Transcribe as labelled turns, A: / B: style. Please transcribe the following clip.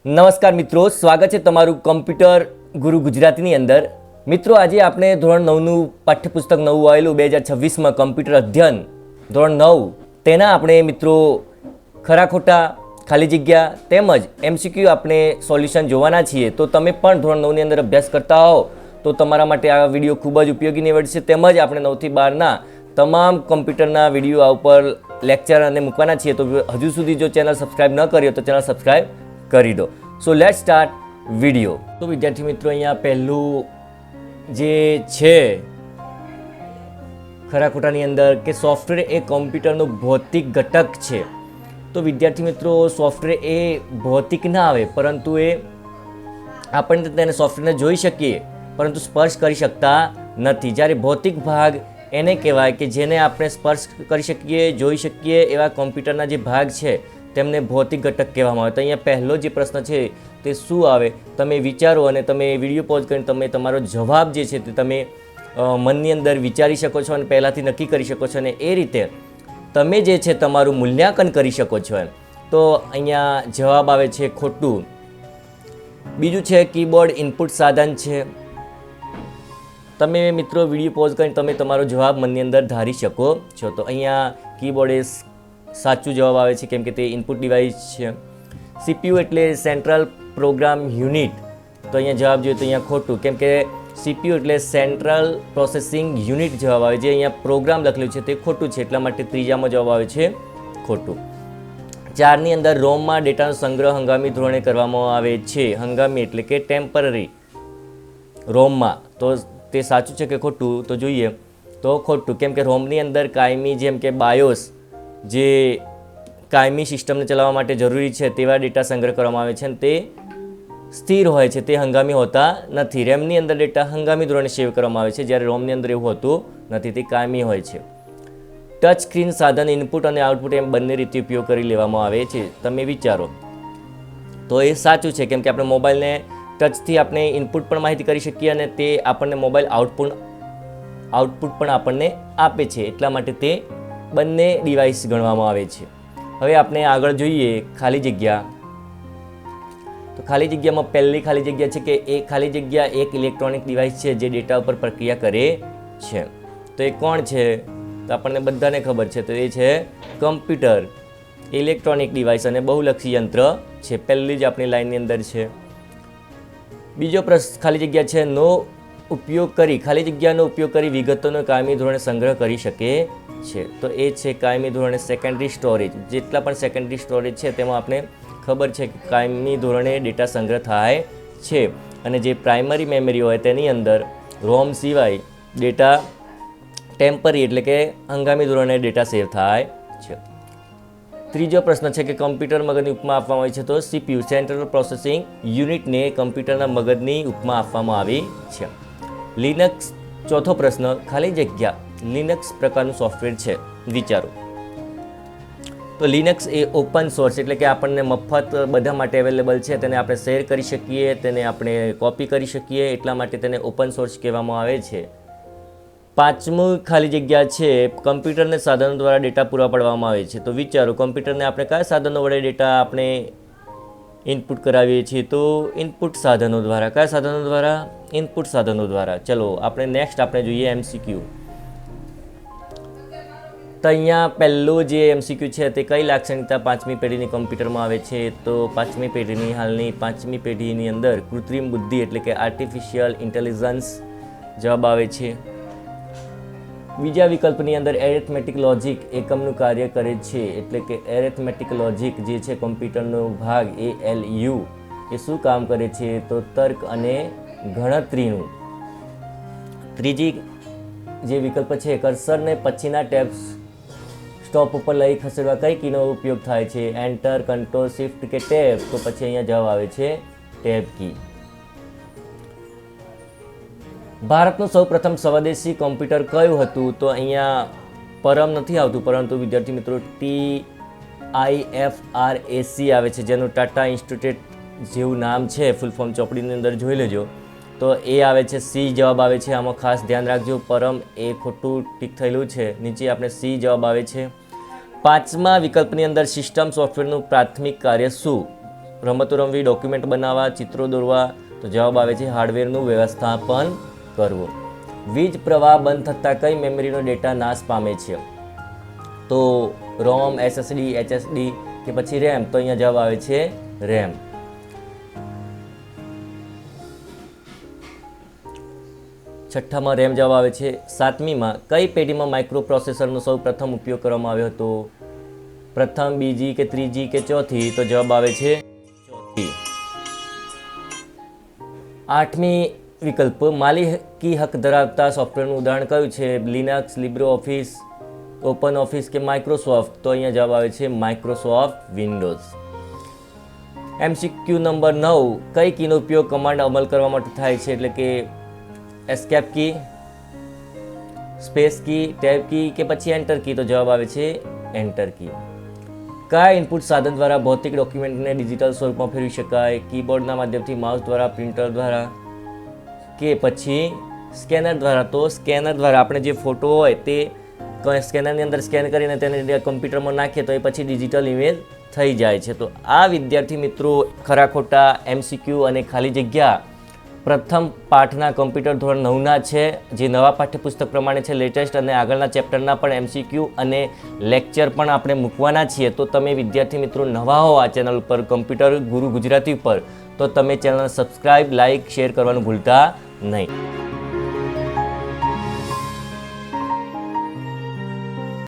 A: નમસ્કાર મિત્રો, સ્વાગત છે તમારું કમ્પ્યુટર ગુરુ ગુજરાતીની અંદર. મિત્રો, આજે આપણે ધોરણ 9નું પાઠ્યપુસ્તક નવું આવેલું 2026માં કમ્પ્યુટર અધ્યયન ધોરણ 9 તેના આપણે મિત્રો ખરા ખોટા ખાલી જગ્યા તેમજ MCQ આપણે સોલ્યુશન જોવાના છીએ. તો તમે પણ ધોરણ 9ની અંદર અભ્યાસ કરતા હો તો તમારા માટે આ વિડીયો ખૂબ જ ઉપયોગી નીવડશે. તેમજ આપણે 9 થી 12ના તમામ કમ્પ્યુટરના વિડીયો આ ઉપર લેક્ચર અને મૂકવાના છીએ. તો હજુ સુધી જો ચેનલ સબસ્ક્રાઈબ ન કરી તો ચેનલ સબસ્ક્રાઈબ કરી દો. So let's start video. તો વિદ્યાર્થી મિત્રો, અહીંયા પહેલું જે છે ખરા ખોટાની અંદર કે સોફ્ટવેર એ કમ્પ્યુટરનો ભૌતિક ઘટક છે. તો વિદ્યાર્થી મિત્રો, સોફ્ટવેર એ ભૌતિક ના આવે, પરંતુ એ આપણને તેને સોફ્ટવેરને જોઈ શકીએ પરંતુ સ્પર્શ કરી શકતા નથી. જ્યારે ભૌતિક ભાગ એને કહેવાય કે જેને આપણે સ્પર્શ કરી શકીએ, જોઈ શકીએ એવા કમ્પ્યુટરના જે ભાગ છે તેમને ભૌતિક ઘટક કહેવામાં આવે. તો અહીંયા પહેલો જે પ્રશ્ન છે તે શું આવે તમે વિચારો અને તમે વિડીયો પોઝ કરીને તમે તમારો જવાબ જે છે તે તમે મનની અંદર વિચારી શકો છો અને પહેલાંથી નક્કી કરી શકો છો અને એ રીતે તમે જે છે તમારું મૂલ્યાંકન કરી શકો છો. તો અહીંયા જવાબ આવે છે ખોટું. બીજું છે કીબોર્ડ ઇનપુટ સાધન છે. તમે મિત્રો વિડીયો પોઝ કરીને તમે તમારો જવાબ મનની અંદર ધારી શકો છો. તો અહીંયા કીબોર્ડ એ સાચું જવાબ આવે છે કેમ કે તે ઇનપુટ ડિવાઇસ છે. CPU એટલે સેન્ટ્રલ પ્રોગ્રામ યુનિટ. તો અહીંયા જવાબ જોઈએ તો અહીંયા ખોટું કેમ કે CPU એટલે સેન્ટ્રલ પ્રોસેસિંગ યુનિટ જવાબ આવે છે. અહીંયા પ્રોગ્રામ લખેલું છે તે ખોટું છે, એટલા માટે ત્રીજામાં જવાબ આવે છે ખોટું. 4ની અંદર રોમમાં ડેટાનો સંગ્રહ હંગામી ધોરણે કરવામાં આવે છે. હંગામી એટલે કે ટેમ્પરરી રોમમાં. તો તે સાચું છે કે ખોટું? તો જોઈએ તો ખોટું કેમ કે રોમની અંદર કાયમી જેમ કે બાયોસ જે કાયમી સિસ્ટમને ચલાવવા માટે જરૂરી છે તેવા ડેટા સંગ્રહ કરવામાં આવે છે અને તે સ્થિર હોય છે, તે હંગામી હોતા નથી. રેમની અંદર ડેટા હંગામી ધોરણે સેવ કરવામાં આવે છે, જ્યારે રોમની અંદર એવું હોતું નથી, તે કાયમી હોય છે. ટચ સ્ક્રીન સાધન ઇનપુટ અને આઉટપુટ એમ બંને રીતે ઉપયોગ કરી લેવામાં આવે છે. તમે વિચારો તો એ સાચું છે કેમ કે આપણે મોબાઈલને ટચથી આપણે ઇનપુટ પણ માહિતી કરી શકીએ અને તે આપણને મોબાઈલ આઉટપુટ પણ આપણને આપે છે, એટલા માટે તે બંને ડિવાઇસ ગણવામાં આવે છે. હવે આપણે આગળ જોઈએ ખાલી જગ્યા. તો ખાલી જગ્યામાં પહેલી ખાલી જગ્યા છે કે એ ખાલી જગ્યા એક ઇલેક્ટ્રોનિક ડિવાઇસ છે જે ડેટા ઉપર પ્રક્રિયા કરે છે. તો એ કોણ છે? તો આપણને બધાને ખબર છે. તો એ છે કમ્પ્યુટર, ઇલેક્ટ્રોનિક ડિવાઇસ અને બહુલક્ષી યંત્ર છે. પહેલી જ આપણી લાઇનની અંદર છે. બીજો પ્રશ્ન ખાલી જગ્યા છે નો ઉપયોગ કરી, ખાલી જગ્યાનો ઉપયોગ કરી વિગતોનો કાયમી ધોરણે સંગ્રહ કરી શકે છે. તો એ છે કાયમી ધોરણે સેકન્ડરી સ્ટોરેજ. જેટલા પણ સેકન્ડરી સ્ટોરેજ છે તેમાં આપણે ખબર છે કે કાયમી ધોરણે ડેટા સંગ્રહ થાય છે અને જે પ્રાઇમરી મેમરી હોય તેની અંદર રોમ સિવાય ડેટા ટેમ્પરરી એટલે કે હંગામી ધોરણે ડેટા સેવ થાય છે. ત્રીજો પ્રશ્ન છે કે કમ્પ્યુટર મગજની ઉપમા આપવામાં આવી છે. તો CPU સેન્ટ્રલ પ્રોસેસિંગ યુનિટને કમ્પ્યુટરના મગજની ઉપમા આપવામાં આવી છે. લિનક્સ. ચોથો પ્રશ્ન ખાલી જગ્યા લિનક્સ પ્રકારનું સોફ્ટવેર છે, વિચારો. તો લિનક્સ એ ઓપન સોર્સ એટલે કે આપણને મફત બધા માટે અવેલેબલ છે, તેને આપણે શેર કરી શકીએ, તેને આપણે કોપી કરી શકીએ, એટલા માટે તેને ઓપન સોર્સ કહેવામાં આવે છે. પાંચમું ખાલી જગ્યા છે કમ્પ્યુટરને સાધનો દ્વારા ડેટા પૂરા પાડવામાં આવે છે. તો વિચારો કમ્પ્યુટરને આપણે કયા સાધનો વડે ડેટા આપણે ઇનપુટ કરાવીએ છીએ? તો ઇનપુટ સાધનો દ્વારા. કયા સાધનો દ્વારા? ઇનપુટ સાધનો દ્વારા. ચલો આપણે નેક્સ્ટ આપણે જોઈએ MCQ. તો અહીંયા પહેલું જે MCQ છે તે કઈ લાક્ષણિકતા 5મી પેઢીની કમ્પ્યુટરમાં આવે છે? તો 5મી પેઢીની હાલની 5મી પેઢીની અંદર કૃત્રિમ બુદ્ધિ એટલે કે આર્ટિફિશિયલ ઇન્ટેલિજન્સ જવાબ આવે છે. બીજા વિકલ્પની અંદર એરિથમેટિક લોજિક એકમનું કાર્ય કરે છે એટલે કે એરિથમેટિક લોજિક જે છે કમ્પ્યુટરનો ભાગ ALU એ શું કામ કરે છે? તો તર્ક અને ગણતરીનું. ત્રીજી જે વિકલ્પ છે કર્સરને પછીના ટેબ સ્ટોપ ઉપર લઈ ખસેડવા કઈ કીનો ઉપયોગ થાય છે? એન્ટર, કંટ્રોલ, શિફ્ટ કે ટેબ? તો પછી અહીંયા જવાબ આવે છે ટેબ કી. ભારતનું સૌપ્રથમ સ્વદેશી કમ્પ્યુટર કયું હતું? તો અહીંયા પરમ નથી આવતું, પરંતુ વિદ્યાર્થી મિત્રો TIFRAC આવે છે, જેનું ટાટા ઇન્સ્ટિટ્યૂટ જેવું નામ છે, ફૂલ ફોર્મ ચોપડીની અંદર જોઈ લેજો. તો એ આવે છે C જવાબ આવે છે. આમાં ખાસ ધ્યાન રાખજો, પરમ એ ખોટું ટીક થયેલું છે, નીચે આપણે C જવાબ આવે છે. પાંચમા વિકલ્પની અંદર સિસ્ટમ સોફ્ટવેરનું પ્રાથમિક કાર્ય શું? રમતો રમવી, ડોક્યુમેન્ટ બનાવવા, ચિત્રો દોરવા. તો જવાબ આવે છે હાર્ડવેરનું વ્યવસ્થાપન કરવું. વીજ પ્રવાહ બંધ થતાં કઈ મેમરીનો ડેટા નાશ પામે છે? તો રોમ, એસએસડી, એચએસડી કે પછી રેમ. તો અહીંયા જવાબ આવે છે રેમ. છઠ્ઠામાં રેમ જવાબ આવે છે. સાતમીમાં કઈ પેઢીમાં માઇક્રો પ્રોસેસરનો સૌ પ્રથમ ઉપયોગ કરવામાં આવ્યો હતો? પ્રથમ, બીજી કે ત્રીજી કે ચોથી? તો જવાબ આવે છે ચોથી. આઠમી વિકલ્પ માલિકી હક ધરાવતા સોફ્ટવેરનું ઉદાહરણ કયું છે? લિનક્સ, લિબ્રે ઓફિસ, ઓપન ઓફિસ કે માઇક્રોસોફ્ટ? તો અહીંયા જવાબ આવે છે માઇક્રોસોફ્ટ વિન્ડોઝ. MCQ નંબર 9 કઈ કીનો ઉપયોગ કમાન્ડ અમલ કરવા માટે થાય છે? એટલે કે એસ્કેપ કી, સ્પેસ કી, ટેબ કી કે પછી એન્ટર કી? તો જવાબ આવે છે એન્ટર કી. કયા ઇનપુટ સાધન દ્વારા ભૌતિક ડોક્યુમેન્ટને ડિજિટલ સ્વરૂપમાં ફેરવી શકાય? કીબોર્ડના માધ્યમથી, માઉસ દ્વારા, પ્રિન્ટર દ્વારા કે પછી સ્કેનર દ્વારા? તો સ્કેનર દ્વારા. આપણે જે ફોટો હોય તે સ્કેનરની અંદર સ્કેન કરીને તેને કમ્પ્યુટરમાં નાખીએ તો એ પછી ડિજિટલ ઇમેજ થઈ જાય છે. તો આ વિદ્યાર્થી મિત્રો ખરા ખોટા MCQ અને ખાલી જગ્યા પ્રથમ પાઠના કમ્પ્યુટર ધોરણ 9ના છે, જે નવા પાઠ્યપુસ્તક પ્રમાણે છે, લેટેસ્ટ, અને આગળના ચેપ્ટરના પણ MCQ અને લેક્ચર પણ આપણે મૂકવાના છીએ. તો તમે વિદ્યાર્થી મિત્રો નવા હો આ ચેનલ ઉપર, કમ્પ્યુટર ગુરુ ગુજરાતી ઉપર, તો તમે ચેનલ સબસ્ક્રાઇબ, લાઇક, શેર કરવાનું ભૂલતા નહીં.